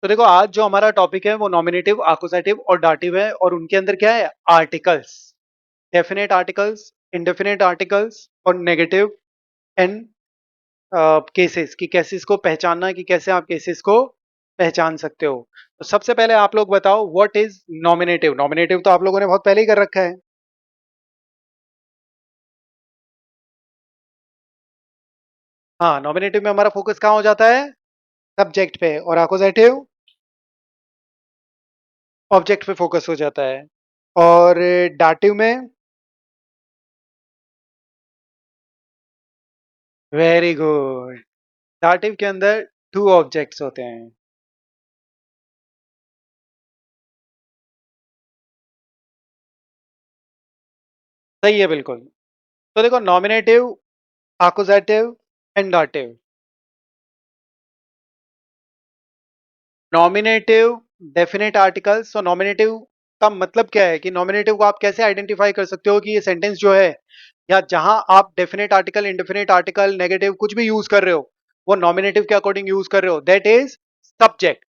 तो देखो आज जो हमारा टॉपिक है वो नॉमिनेटिव, आकुजेटिव और डाटिव है और उनके अंदर क्या है articles, definite articles, indefinite articles और नेगेटिव एंड केसेस की कैसे इसको पहचानना है कि कैसे आप केसेस को पहचान सकते हो। तो सबसे पहले आप लोग बताओ व्हाट इज नॉमिनेटिव। नॉमिनेटिव तो आप लोगों ने बहुत पहले ही कर रखा है। हाँ, नॉमिनेटिव में हमारा फोकस कहाँ हो जाता है, सब्जेक्ट पे, और आकुजेटिव ऑब्जेक्ट पे फोकस हो जाता है। और डाटिव में वेरी गुड, डाटिव के अंदर टू ऑब्जेक्ट्स होते हैं। सही है बिल्कुल। तो देखो nominative, accusative and dative. Nominative definite articles. तो नॉमिनेटिव का मतलब क्या है कि नॉमिनेटिव को आप कैसे आइडेंटिफाई कर सकते हो कि ये सेंटेंस जो है या जहां आप definite article, indefinite article, negative कुछ भी यूज कर रहे हो वो नॉमिनेटिव के अकॉर्डिंग यूज कर रहे हो, दैट इज सब्जेक्ट।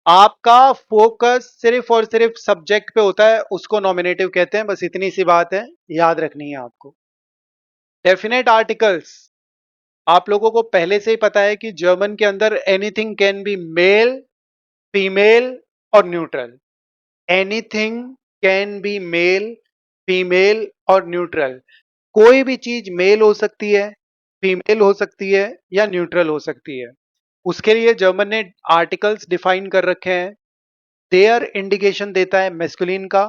आपका फोकस सिर्फ और सिर्फ सब्जेक्ट पे होता है, उसको नॉमिनेटिव कहते हैं। बस इतनी सी बात है, याद रखनी है आपको। डेफिनेट आर्टिकल्स, आप लोगों को पहले से ही पता है कि जर्मन के अंदर anything can be male, female और neutral. Anything can be male, female और न्यूट्रल। कोई भी चीज मेल हो सकती है, फीमेल हो सकती है या न्यूट्रल हो सकती है। उसके लिए जर्मन ने आर्टिकल्स डिफाइन कर रखे हैं। देयर इंडिकेशन देता है मेस्कुलिन का,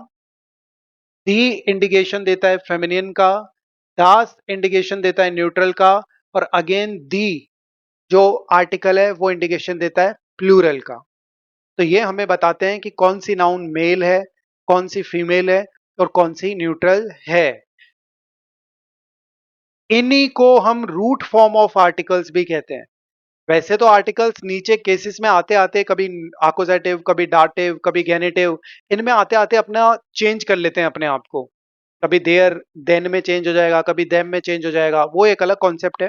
दी इंडिकेशन देता है फेमिनिन का, दास इंडिकेशन देता है न्यूट्रल का, और अगेन दी जो आर्टिकल है वो इंडिकेशन देता है प्लूरल का। तो ये हमें बताते हैं कि कौन सी नाउन मेल है, कौन सी फीमेल है और कौन सी न्यूट्रल है। इन्हीं को हम रूट फॉर्म ऑफ आर्टिकल्स भी कहते हैं। वैसे तो आर्टिकल्स नीचे केसेस में आते आते कभी आकुजेटिव, कभी डाटिव, कभी गेनेटिव, इनमें आते आते अपना चेंज कर लेते हैं अपने आप को। कभी देयर देन में चेंज हो जाएगा, कभी देम में चेंज हो जाएगा, वो एक अलग कॉन्सेप्ट है।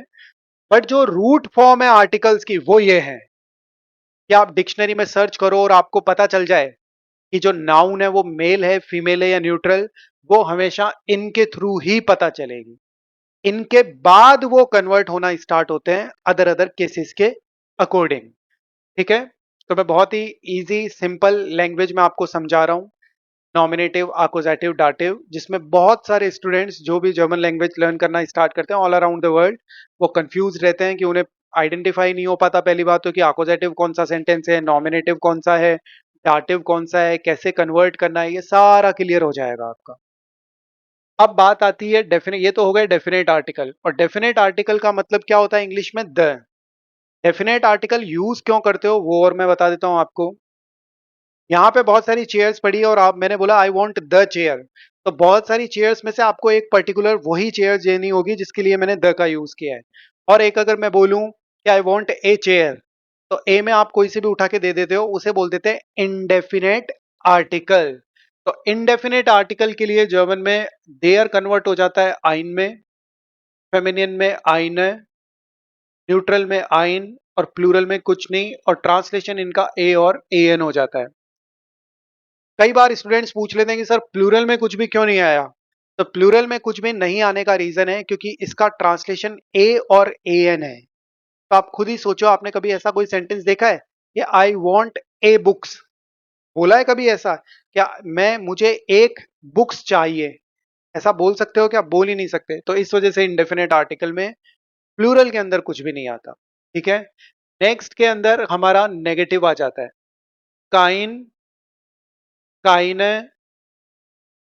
बट जो रूट फॉर्म है आर्टिकल्स की वो ये है कि आप डिक्शनरी में सर्च करो और आपको पता चल जाए कि जो नाउन है वो मेल है, फीमेल है या न्यूट्रल, वो हमेशा इनके थ्रू ही पता चलेगी। इनके बाद वो कन्वर्ट होना स्टार्ट होते हैं अदर अदर केसेस के अकॉर्डिंग। ठीक है। तो मैं बहुत ही इजी सिंपल लैंग्वेज में आपको समझा रहा हूँ नॉमिनेटिव, आकुजेटिव, डाटिव, जिसमें बहुत सारे स्टूडेंट्स जो भी जर्मन लैंग्वेज लर्न करना स्टार्ट करते हैं ऑल अराउंड द वर्ल्ड, वो कंफ्यूज रहते हैं कि उन्हें आइडेंटिफाई नहीं हो पाता। पहली बात तो कि आकुजेटिव कौन सा सेंटेंस है, नॉमिनेटिव कौन सा है, डाटिव कौन सा है, कैसे कन्वर्ट करना है, ये सारा क्लियर हो जाएगा आपका। अब बात आती है डेफिनेट, ये तो हो गए डेफिनेट आर्टिकल। और डेफिनेट आर्टिकल का मतलब क्या होता है इंग्लिश में, द। डेफिनेट आर्टिकल यूज क्यों करते हो वो और मैं बता देता हूं आपको। यहाँ पे बहुत सारी चेयर्स पड़ी है और आप, मैंने बोला आई वॉन्ट द चेयर, तो बहुत सारी चेयर्स में से आपको एक पर्टिकुलर वही चेयर लेनी होगी जिसके लिए मैंने द का यूज किया है। और एक अगर मैं बोलूं कि आई वॉन्ट ए चेयर, तो ए में आप कोई से भी उठा के दे देते हो, उसे बोल देते हैं इनडेफिनेट आर्टिकल। तो इनडेफिनेट आर्टिकल के लिए जर्मन में देयर कन्वर्ट हो जाता है आइन में, फेमिनियन में आइन, न्यूट्रल में आइन और प्लूरल में कुछ नहीं, और ट्रांसलेशन इनका ए और ए एन हो जाता है। कई बार स्टूडेंट्स पूछ लेते हैं कि सर प्लूरल में कुछ भी क्यों नहीं आया। तो प्लूरल में कुछ भी नहीं आने का रीजन है क्योंकि इसका ट्रांसलेशन ए और ए एन है। तो आप खुद ही सोचो, आपने कभी ऐसा कोई सेंटेंस देखा है कि आई वॉन्ट ए बुक्स, बोला है कभी ऐसा? क्या मैं, मुझे एक बुक्स चाहिए, ऐसा बोल सकते हो? क्या बोल ही नहीं सकते। तो इस वजह से इंडेफिनेट आर्टिकल में प्लूरल के अंदर कुछ भी नहीं आता। ठीक है। नेक्स्ट के अंदर हमारा नेगेटिव आ जाता है, काइन, काइन,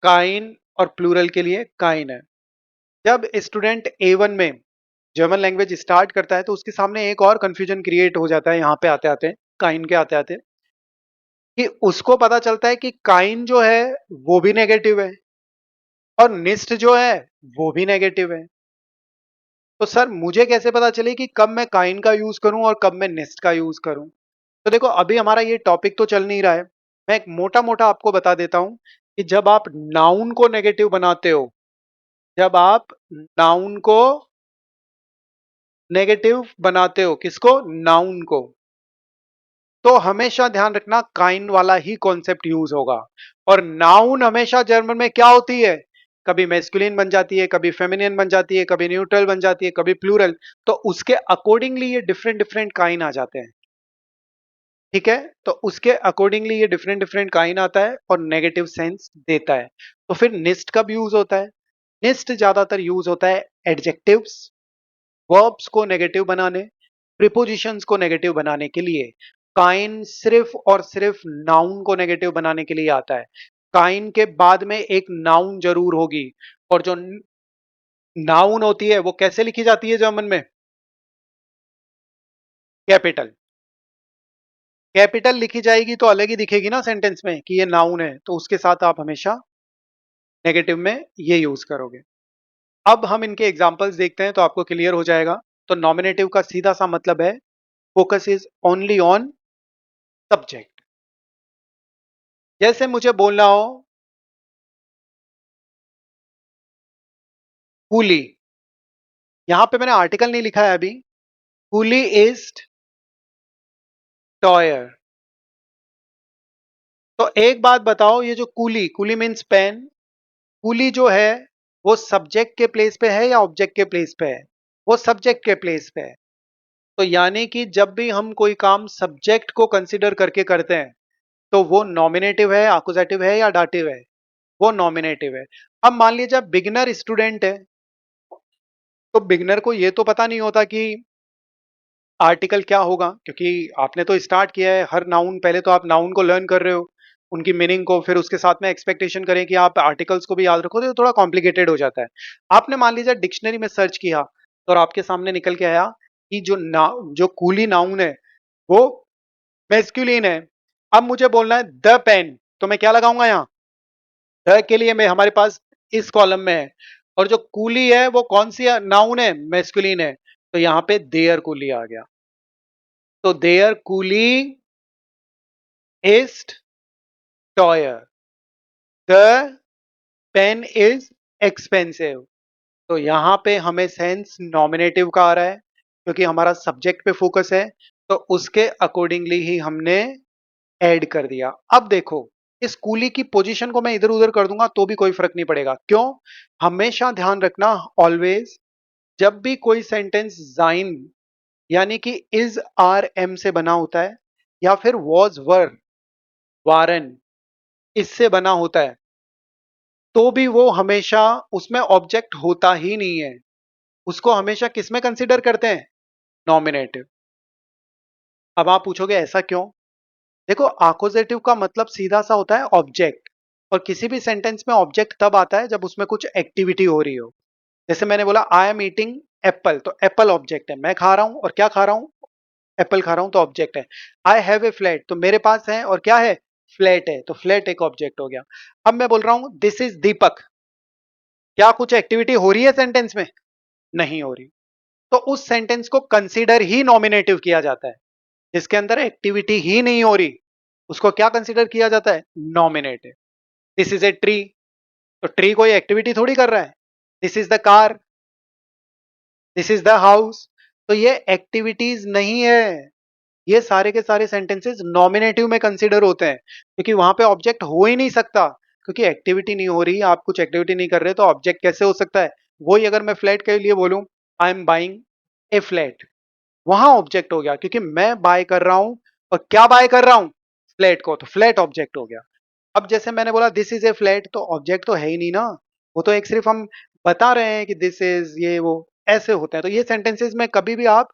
काइन और प्लूरल के लिए काइन है। जब स्टूडेंट ए1 में जर्मन लैंग्वेज स्टार्ट करता है तो उसके सामने एक और कंफ्यूजन क्रिएट हो जाता है यहाँ पे आते आते, काइन के आते आते, कि उसको पता चलता है कि काइन जो है वो भी नेगेटिव है और निस्ट जो है वो भी नेगेटिव है। तो सर मुझे कैसे पता चले कि कब मैं काइन का यूज करूं और कब मैं निस्ट का यूज करूं? तो देखो अभी हमारा ये टॉपिक तो चल नहीं रहा है, मैं एक मोटा मोटा आपको बता देता हूं कि जब आप नाउन को नेगेटिव बनाते हो, जब आप नाउन को नेगेटिव बनाते हो, किसको? नाउन को, तो हमेशा ध्यान रखना काइन वाला ही कॉन्सेप्ट यूज होगा। और नाउन हमेशा जर्मन में क्या होती है, कभी मैस्कुलिन बन जाती है, कभी फेमिनिन बन जाती है, कभी न्यूट्रल बन जाती है, कभी प्लूरल। तो उसके अकॉर्डिंगली ये डिफरेंट डिफरेंट काइन आ जाते हैं। ठीक है, तो उसके अकॉर्डिंगली ये डिफरेंट डिफरेंट काइन आता है और नेगेटिव सेंस देता है। तो फिर निस्ट कब यूज होता है? निस्ट ज्यादातर यूज होता है एडजेक्टिव्स, वर्ब्स को नेगेटिव बनाने, प्रीपोजिशंस को नेगेटिव बनाने के लिए। काइन सिर्फ और सिर्फ नाउन को नेगेटिव बनाने के लिए आता है। काइन के बाद में एक नाउन जरूर होगी, और जो नाउन होती है वो कैसे लिखी जाती है जर्मन में? कैपिटल। कैपिटल लिखी जाएगी तो अलग ही दिखेगी ना सेंटेंस में कि ये नाउन है, तो उसके साथ आप हमेशा नेगेटिव में ये यूज करोगे। अब हम इनके एग्जांपल्स देखते हैं तो आपको क्लियर हो जाएगा। तो नॉमिनेटिव का सीधा सा मतलब है focus is only on subject. जैसे मुझे बोलना हो कूली, यहां पे मैंने आर्टिकल नहीं लिखा है अभी। कूली इज टॉयर। तो एक बात बताओ, ये जो कूली, कूली मीन्स पेन, कूली जो है वो सब्जेक्ट के प्लेस पे है या ऑब्जेक्ट के प्लेस पे है? वो सब्जेक्ट के प्लेस पे है। तो यानी कि जब भी हम कोई काम सब्जेक्ट को कंसिडर करके करते हैं तो वो नॉमिनेटिव है, आकुजेटिव है या डाटिव है? वो नॉमिनेटिव है। अब मान लीजिए बिगिनर स्टूडेंट है, तो बिगिनर को ये तो पता नहीं होता कि आर्टिकल क्या होगा, क्योंकि आपने तो स्टार्ट किया है। हर नाउन, पहले तो आप नाउन को लर्न कर रहे हो, उनकी मीनिंग को, फिर उसके साथ में एक्सपेक्टेशन करें कि आप आर्टिकल्स को भी याद रखो, तो ये थोड़ा कॉम्प्लिकेटेड हो जाता है। आपने मान लीजिए डिक्शनरी में सर्च किया तो और आपके सामने निकल के आया कि जो कूली नाउन है वो मैस्कुलिन है। अब मुझे बोलना है द पेन, तो मैं क्या लगाऊंगा यहाँ? द के लिए मैं, हमारे पास इस कॉलम में है, और जो कूली है वो कौन सी नाउन है? मैस्कुलिन है। तो यहाँ पे देयर कूली आ गया। तो देयर कूली इज टॉयर, द पेन इज एक्सपेंसिव। तो यहां पे हमें सेंस नॉमिनेटिव का आ रहा है, क्योंकि हमारा सब्जेक्ट पे फोकस है, तो उसके अकॉर्डिंगली ही हमने ऐड कर दिया। अब देखो, इस कूली की पोजीशन को मैं इधर उधर कर दूंगा तो भी कोई फर्क नहीं पड़ेगा। क्यों? हमेशा ध्यान रखना, ऑलवेज जब भी कोई सेंटेंस जाइन यानी कि इज आर एम से बना होता है, या फिर वॉज वर वारन इससे बना होता है, तो भी वो हमेशा उसमें ऑब्जेक्ट होता ही नहीं है। उसको हमेशा किस में कंसिडर करते हैं? नॉमिनेटिव। अब आप पूछोगे ऐसा क्यों? देखो, आकोजेटिव का मतलब सीधा सा होता है ऑब्जेक्ट, और किसी भी सेंटेंस में ऑब्जेक्ट तब आता है जब उसमें कुछ एक्टिविटी हो रही हो। जैसे मैंने बोला आई एम ईटिंग एप्पल, तो एप्पल ऑब्जेक्ट है, मैं खा रहा हूं, और क्या खा रहा हूं? एप्पल खा रहा हूं, तो ऑब्जेक्ट है। आई हैव ए फ्लैट, तो मेरे पास है, और क्या है? फ्लैट है, तो फ्लैट एक ऑब्जेक्ट हो गया। अब मैं बोल रहा हूं दिस इज दीपक, क्या कुछ एक्टिविटी हो रही है सेंटेंस में? नहीं हो रही। तो उस सेंटेंस को कंसीडर ही नॉमिनेटिव किया जाता है। जिसके अंदर एक्टिविटी ही नहीं हो रही उसको क्या कंसीडर किया जाता है? Nominative. This is a tree, तो ट्री कोई एक्टिविटी थोड़ी कर रहा है। This is the car, this is the house, तो ये एक्टिविटीज नहीं है। ये सारे के सारे सेंटेंसेस नॉमिनेटिव में कंसीडर होते हैं, क्योंकि वहां पे ऑब्जेक्ट हो ही नहीं सकता, क्योंकि एक्टिविटी नहीं हो रही, आप कुछ एक्टिविटी नहीं कर रहे, तो ऑब्जेक्ट कैसे हो सकता है? वही अगर मैं फ्लैट के लिए बोलूं I am buying A flat, वहां ऑब्जेक्ट हो गया, क्योंकि मैं बाय कर रहा हूं, और क्या बाय कर रहा हूं? फ्लैट को, तो फ्लैट ऑब्जेक्ट हो गया। अब जैसे मैंने बोला दिस इज ए फ्लैट, तो ऑब्जेक्ट तो है ही नहीं ना, वो तो एक सिर्फ हम बता रहे हैं कि दिस इज, ये वो ऐसे होते हैं। तो ये सेंटेंसेस में कभी भी आप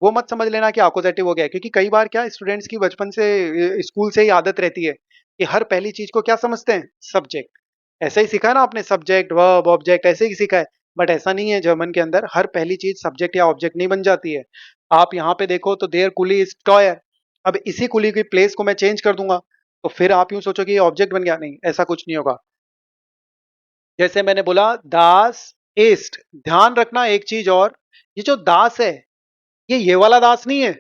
वो मत समझ लेना कि अपोजिटिव हो गया है, क्योंकि कई बार क्या स्टूडेंट्स की बचपन से स्कूल से ही आदत रहती है कि हर पहली चीज को क्या समझते हैं? सब्जेक्ट। ऐसा ही सीखा है ना आपने, सब्जेक्ट वर्ब ऑब्जेक्ट ऐसे ही सीखा है। बट ऐसा नहीं है, जर्मन के अंदर हर पहली चीज सब्जेक्ट या ऑब्जेक्ट नहीं बन जाती है। आप यहाँ पे देखो तो देयर कुली इज टॉयर, अब इसी कुली की प्लेस को मैं चेंज कर दूंगा, तो फिर आप यूं सोचो कि ये ऑब्जेक्ट बन गया। नहीं, ऐसा कुछ नहीं होगा। जैसे मैंने बोला दास ईस्ट, ध्यान रखना एक चीज और, ये जो दास है ये वाला दास नहीं है,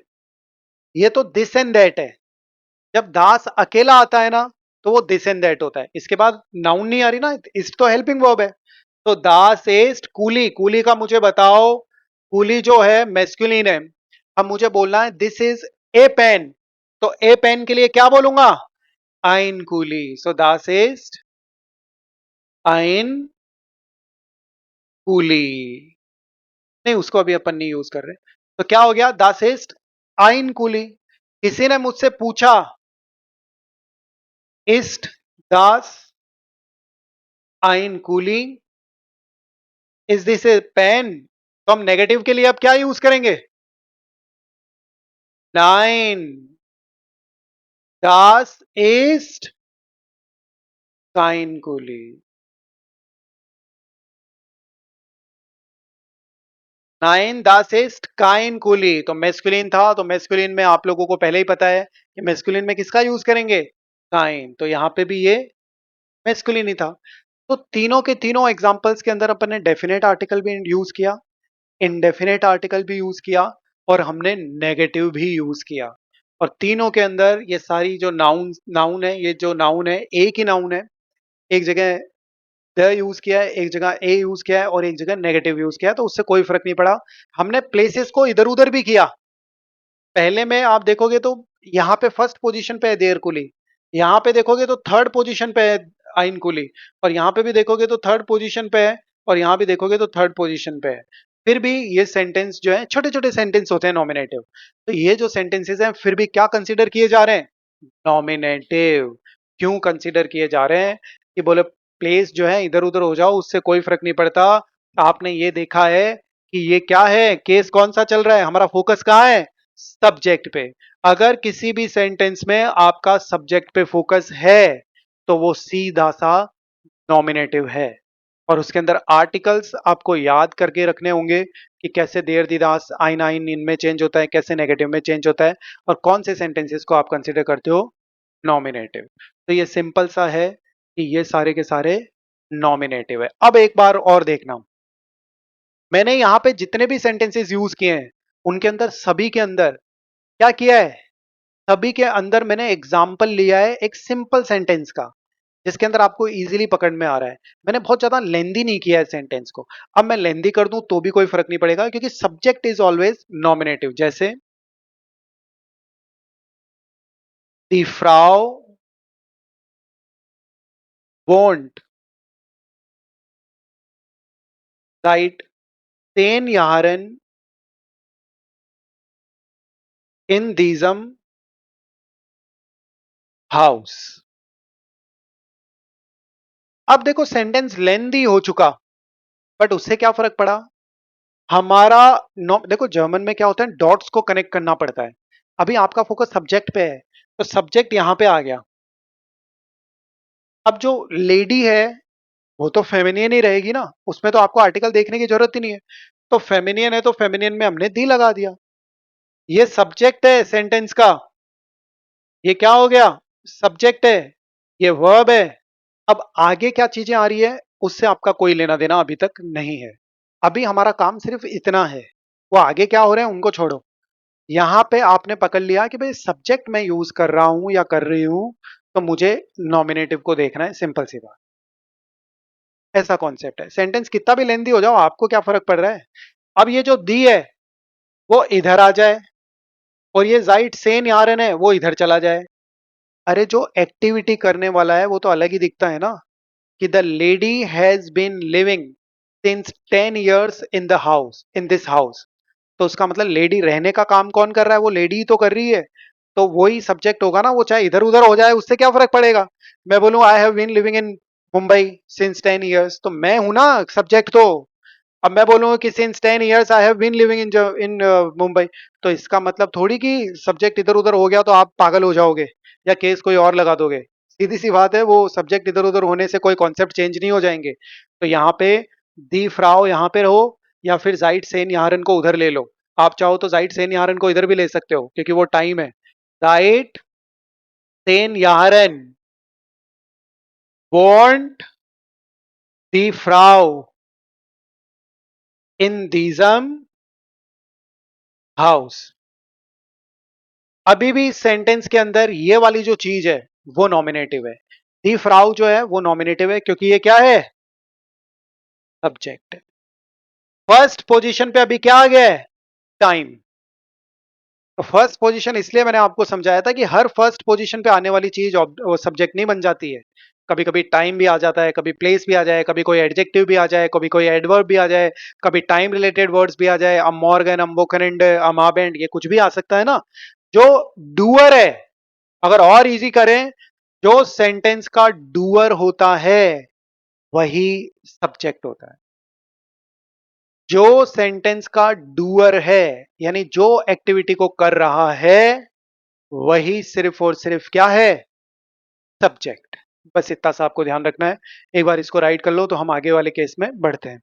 ये तो दिस एंड दैट है। जब दास अकेला आता है ना, तो वो दिस एंड दैट होता है, इसके बाद नाउन नहीं आ रही ना, इस्ट तो हेल्पिंग वर्ब है। तो दास एस्ट कूली, कूली का मुझे बताओ, कूली जो है मैस्कुलिन है। अब मुझे बोलना है दिस इज ए पेन, तो ए पेन के लिए क्या बोलूंगा? ein कूली. सो das ist ein कूली. नहीं, उसको अभी अपन नहीं यूज कर रहे. तो क्या हो गया? das ist ein कूली. किसी ने मुझसे पूछा ist das ein कूली, इज दिस ए पेन, तो हम नेगेटिव के लिए अब क्या यूज करेंगे? नाइन. das ist kein कूली. नाइन दास इस्ट काइन कूली. तो मेस्कुलिन था, तो मेस्कुलिन में आप लोगों को पहले ही पता है कि मेस्कुलिन में किसका यूज करेंगे? काइन. तो यहां पे भी ये मेस्कुलिन ही था. तो तीनों के तीनों एग्जांपल्स के अंदर अपन ने डेफिनेट आर्टिकल भी यूज किया, इनडेफिनेट आर्टिकल भी यूज किया, और हमने नेगेटिव भी यूज किया. और तीनों के अंदर ये सारी जो नाउन नाउन है, ये जो नाउन है एक ही नाउन है. एक जगह द यूज किया है, एक जगह ए यूज किया है, और एक जगह नेगेटिव यूज किया है, तो उससे कोई फर्क नहीं पड़ा. हमने प्लेसेस को इधर उधर भी किया. पहले में आप देखोगे तो यहाँ पे फर्स्ट पोजीशन पे है देर कुली, यहाँ पे देखोगे तो थर्ड पोजीशन पे है आइन कुली, और यहाँ पे भी देखोगे तो थर्ड पोजीशन पे है, और यहाँ भी देखोगे तो थर्ड पोजीशन पे है. फिर भी ये सेंटेंस जो है, छोटे छोटे सेंटेंस होते हैं नॉमिनेटिव, तो ये जो सेंटेंसेस हैं फिर भी क्या कंसिडर किए जा रहे हैं? नॉमिनेटिव. क्यों कंसिडर किए जा रहे हैं? कि बोले प्लेस जो है इधर उधर हो जाओ, उससे कोई फर्क नहीं पड़ता. आपने ये देखा है कि ये क्या है, केस कौन सा चल रहा है, हमारा फोकस कहाँ है? सब्जेक्ट पे. अगर किसी भी सेंटेंस में आपका सब्जेक्ट पे फोकस है तो वो सीधा सा नॉमिनेटिव है. और उसके अंदर आर्टिकल्स आपको याद करके रखने होंगे कि कैसे देर दीदास आइन आइन इनमें चेंज होता है, कैसे नेगेटिव में चेंज होता है, और कौन से सेंटेंसेस को आप कंसिडर करते हो नॉमिनेटिव. तो ये सिंपल सा है कि ये सारे के सारे नॉमिनेटिव है. अब एक बार और देखना, मैंने यहाँ पे जितने भी सेंटेंसेस यूज किए हैं उनके अंदर सभी के अंदर क्या किया है? सभी के अंदर मैंने एग्जाम्पल लिया है एक सिंपल सेंटेंस का, जिसके अंदर आपको इजीली पकड़ में आ रहा है. मैंने बहुत ज्यादा लेंदी नहीं किया है सेंटेंस को. अब मैं लेंदी कर दूं तो भी कोई फर्क नहीं पड़ेगा, क्योंकि सब्जेक्ट इज ऑलवेज नॉमिनेटिव. जैसे दी फ्राउ वोंट राइट 10 यारन इन दीजम हाउस. अब देखो सेंटेंस लेंदी हो चुका, बट उससे क्या फर्क पड़ा? हमारा देखो जर्मन में क्या होता है, डॉट्स को कनेक्ट करना पड़ता है. अभी आपका फोकस सब्जेक्ट पे है, तो सब्जेक्ट यहां पे आ गया. अब जो लेडी है वो तो फेमिनियन ही रहेगी ना, उसमें तो आपको आर्टिकल देखने की जरूरत ही नहीं है. तो फेमिनियन है तो फेमिनियन में हमने दी लगा दिया. ये सब्जेक्ट है सेंटेंस का, ये क्या हो गया? सब्जेक्ट है. ये वर्ब है. अब आगे क्या चीजें आ रही है उससे आपका कोई लेना देना अभी तक नहीं है. अभी हमारा काम सिर्फ इतना है. वो आगे क्या हो रहे हैं उनको छोड़ो. यहाँ पे आपने पकड़ लिया कि भाई सब्जेक्ट मैं यूज कर रहा हूं या कर रही हूं, तो मुझे नॉमिनेटिव को देखना है. सिंपल सी बात. ऐसा कॉन्सेप्ट है. सेंटेंस कितना भी लेंदी हो जाओ, आपको क्या फर्क पड़ रहा है? अब ये जो दी है वो इधर आ जाए, और ये जाइट सेन यारन है वो इधर चला जाए. अरे जो एक्टिविटी करने वाला है वो तो अलग ही दिखता है ना, कि the lady has been living since 10 years in the house, in this house. तो उसका मतलब लेडी रहने का काम कौन कर रहा है? वो लेडी ही तो कर रही है. तो वही सब्जेक्ट होगा ना, वो चाहे इधर उधर हो जाए उससे क्या फर्क पड़ेगा? मैं बोलूं I have been living in Mumbai since 10 years, तो मैं हूं ना सब्जेक्ट तो. अब मैं बोलूंगा कि since 10 years I have been living in in Mumbai, तो इसका मतलब थोड़ी कि सब्जेक्ट इधर उधर हो गया तो आप पागल हो जाओगे या केस कोई और लगा दोगे. सीधी सी बात है, वो सब्जेक्ट इधर उधर होने से कोई कॉन्सेप्ट चेंज नहीं हो जाएंगे. तो यहाँ पे दी फ्राउ यहाँ पे रहो, या फिर जाइट सेन यारन को उधर ले लो. आप चाहो तो जाइट सेन यारन को इधर भी ले सकते हो, क्योंकि वो टाइम है. जाइट सेन यारन वॉन्ट दी फ्राउ इन दीजम हाउस. अभी भी सेंटेंस के अंदर ये वाली जो चीज है वो नॉमिनेटिव है. दी फ्राउ जो है वो नॉमिनेटिव है, क्योंकि ये क्या है? सब्जेक्ट. है. 1st पोजीशन पे अभी क्या आ गया है? टाइम. तो फर्स्ट पोजीशन इसलिए मैंने आपको समझाया था कि हर फर्स्ट पोजीशन पे आने वाली चीज वो सब्जेक्ट नहीं बन जाती है। कभी कभी टाइम भी आ जाता है, कभी प्लेस भी आ जाए, कभी कोई एडजेक्टिव भी आ जाए, कभी कोई एडवर्ब भी आ जाए, कभी टाइम रिलेटेड वर्ड्स भी आ जाए, अम मॉर्गन, अम वोकनेंड, अम हाबेंड, ये कुछ भी आ सकता है ना। जो डूअर है, अगर और इजी करें, जो सेंटेंस का डूअर होता है वही सब्जेक्ट होता है। जो सेंटेंस का डूअर है, यानी जो एक्टिविटी को कर रहा है, वही सिर्फ और सिर्फ क्या है? सब्जेक्ट। बस इतना सा आपको ध्यान रखना है। एक बार इसको राइट कर लो तो हम आगे वाले केस में बढ़ते हैं।